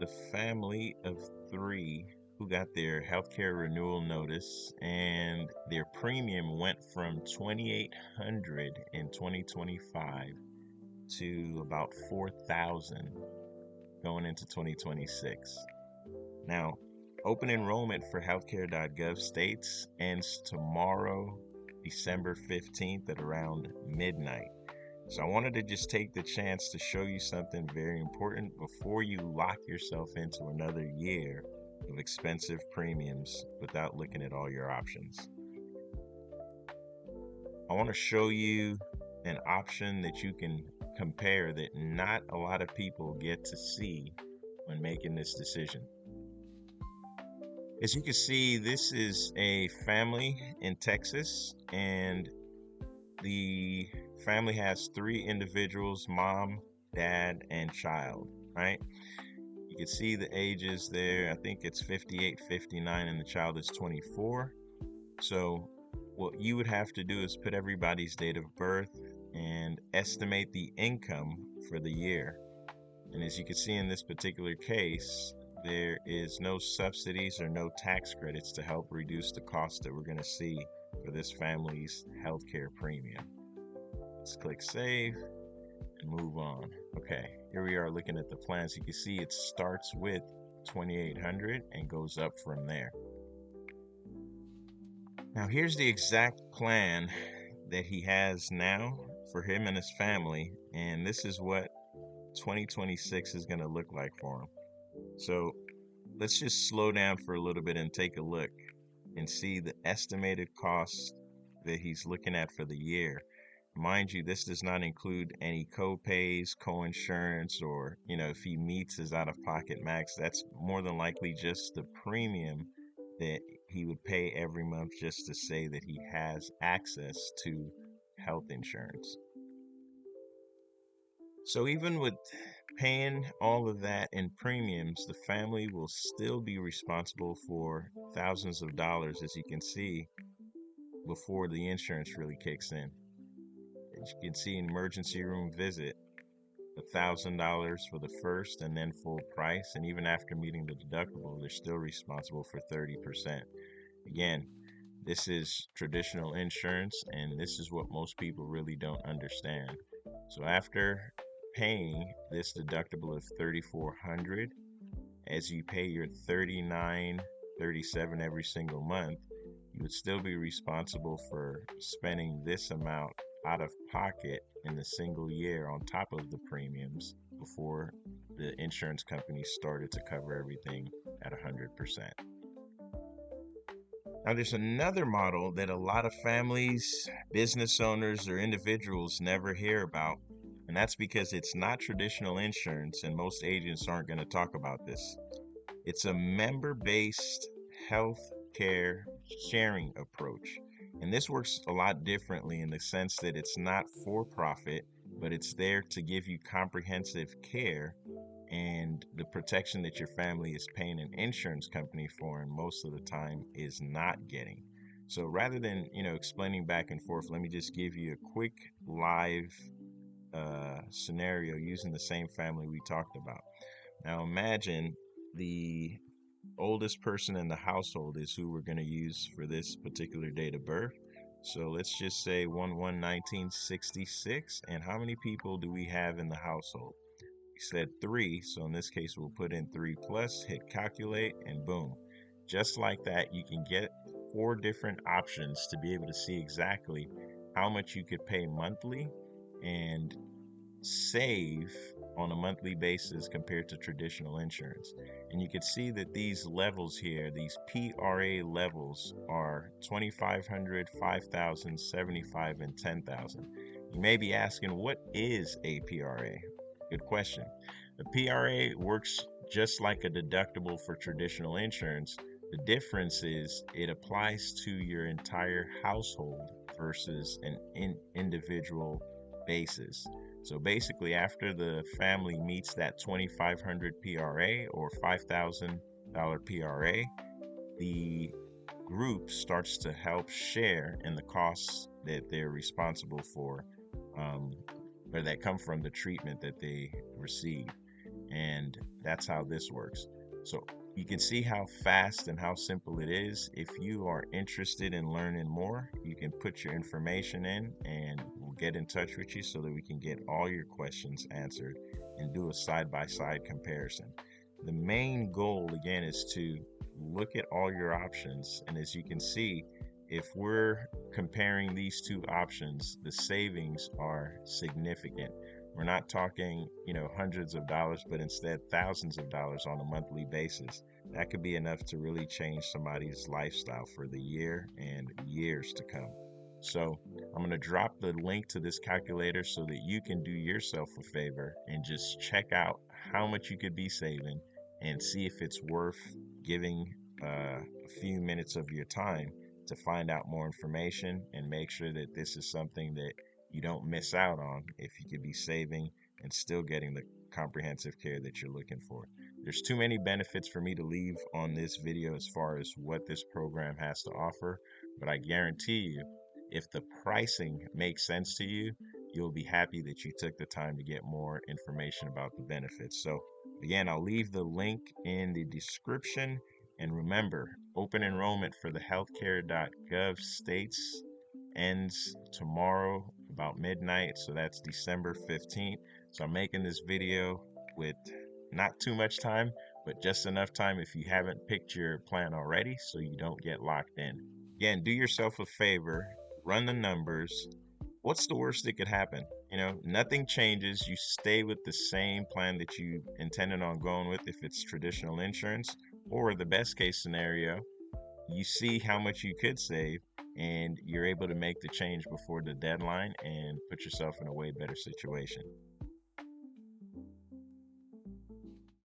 the family of three who got their healthcare renewal notice, and their premium went from 2,800 in 2025 to about 4,000 going into 2026. Now, open enrollment for healthcare.gov states ends tomorrow, December 15th at around midnight. So I wanted to just take the chance to show you something very important before you lock yourself into another year of expensive premiums without looking at all your options. I want to show you an option that you can compare that not a lot of people get to see when making this decision. As you can see, this is a family in Texas, and the family has three individuals: mom, dad, and child, right? You can see the ages there. I think it's 58, 59, and the child is 24. So what you would have to do is put everybody's date of birth and estimate the income for the year. And as you can see in this particular case, there is no subsidies or no tax credits to help reduce the cost that we're going to see for this family's healthcare premium. Let's click save and move on. Okay, here we are looking at the plans. You can see it starts with 2,800 and goes up from there. Now here's the exact plan that he has now for him and his family, and this is what 2026 is going to look like for him. So let's just slow down for a little bit and take a look and see the estimated cost that he's looking at for the year. Mind you, this does not include any co-pays, co-insurance, or, if he meets his out-of-pocket max, that's more than likely just the premium that he would pay every month just to say that he has access to health insurance. So even with paying all of that in premiums, the family will still be responsible for thousands of dollars, as you can see, before the insurance really kicks in. As you can see, emergency room visit, $1,000 for the first and then full price. And even after meeting the deductible, they're still responsible for 30%. Again, this is traditional insurance, and this is what most people really don't understand. So after paying this deductible of $3,400, as you pay your $39.37 every single month, you would still be responsible for spending this amount out of pocket in the single year on top of the premiums before the insurance company started to cover everything at 100%. Now, there's another model that a lot of families, business owners, or individuals never hear about, and that's because it's not traditional insurance, and most agents aren't going to talk about this. It's a member-based health care sharing approach. And this works a lot differently in the sense that it's not for profit, but it's there to give you comprehensive care and the protection that your family is paying an insurance company for, and most of the time is not getting. So rather than, explaining back and forth, let me just give you a quick live scenario using the same family we talked about. Now imagine the oldest person in the household is who we're going to use for this particular date of birth. So let's just say 1/1/1966. And how many people do we have in the household? We said 3, so in this case we'll put in 3 plus, hit calculate, and boom. Just like that, you can get 4 different options to be able to see exactly how much you could pay monthly and save on a monthly basis compared to traditional insurance. And you can see that these levels here, these PRA levels, are 2,500, 5,000, 75, and 10,000. You may be asking, what is a PRA? Good question. The PRA works just like a deductible for traditional insurance. The difference is it applies to your entire household versus an individual basis. So basically, after the family meets that 2,500 PRA or $5,000 PRA, the group starts to help share in the costs that they're responsible for, or that come from the treatment that they receive. And that's how this works. So you can see how fast and how simple it is. If you are interested in learning more, you can put your information in and we'll get in touch with you so that we can get all your questions answered and do a side-by-side comparison. The main goal, again, is to look at all your options. And as you can see, if we're comparing these two options, the savings are significant. We're not talking, hundreds of dollars, but instead thousands of dollars on a monthly basis. That could be enough to really change somebody's lifestyle for the year and years to come. So I'm going to drop the link to this calculator so that you can do yourself a favor and just check out how much you could be saving and see if it's worth giving a few minutes of your time to find out more information and make sure that this is something that you don't miss out on if you could be saving and still getting the comprehensive care that you're looking for. There's too many benefits for me to leave on this video as far as what this program has to offer, but I guarantee you, if the pricing makes sense to you, you'll be happy that you took the time to get more information about the benefits. So again, I'll leave the link in the description. And remember, open enrollment for the healthcare.gov states ends tomorrow about midnight, so that's December 15th. So I'm making this video with not too much time, but just enough time if you haven't picked your plan already so you don't get locked in. Again, do yourself a favor, run the numbers. What's the worst that could happen? Nothing changes. You stay with the same plan that you intended on going with if it's traditional insurance, or the best case scenario, you see how much you could save and you're able to make the change before the deadline and put yourself in a way better situation.